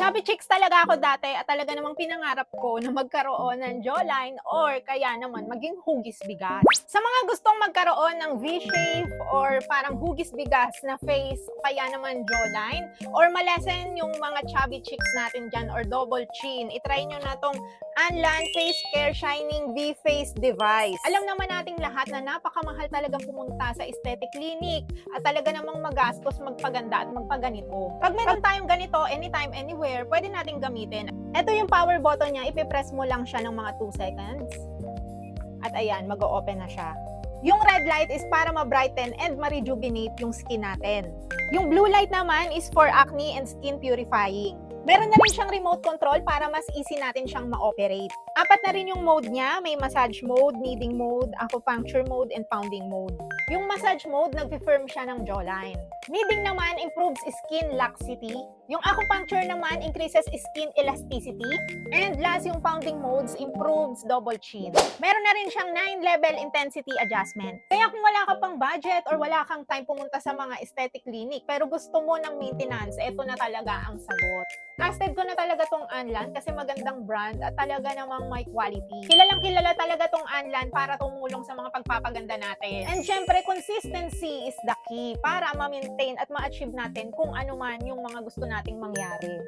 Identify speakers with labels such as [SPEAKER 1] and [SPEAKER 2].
[SPEAKER 1] Chubby chicks talaga ako dati at talaga namang pinangarap ko na magkaroon ng jawline or kaya naman maging hugis bigas. Sa mga gustong magkaroon ng V-shape or parang hugis bigas na face o kaya naman jawline or malesen yung mga chubby chicks natin dyan or double chin, itry nyo na tong Anlan Face Care Shining V-Face Device. Alam naman nating lahat na napakamahal talagang pumunta sa aesthetic clinic at talaga namang magastos magpaganda at magpaganito. Pag meron tayong ganito, anytime, anywhere, pwede nating gamitin. Ito yung power button niya, ipipress mo lang siya ng mga 2 seconds. At ayan, mag-o-open na siya. Yung red light is para ma-brighten and ma-rejuvenate yung skin natin. Yung blue light naman is for acne and skin purifying. Meron na rin siyang remote control para mas easy natin siyang ma-operate. 4 na rin yung mode niya. May massage mode, kneading mode, acupuncture mode, and pounding mode. Yung massage mode, nag-firm siya ng jawline. Kneading naman improves skin laxity. Yung acupuncture naman increases skin elasticity. And last, yung pounding modes improves double chin. Meron na rin siyang 9-level intensity adjustment. Kaya kung wala ka pang budget or wala kang time pumunta sa mga aesthetic clinic pero gusto mo ng maintenance, ito na talaga ang sagot. Trusted ko na talaga tong Anlan kasi magandang brand at talaga namang may quality. Kilalang kilala talaga tong Anlan para tumulong sa mga pagpapaganda natin. And syempre, consistency is the key para ma-maintain at ma-achieve natin kung ano man yung mga gusto nating mangyari.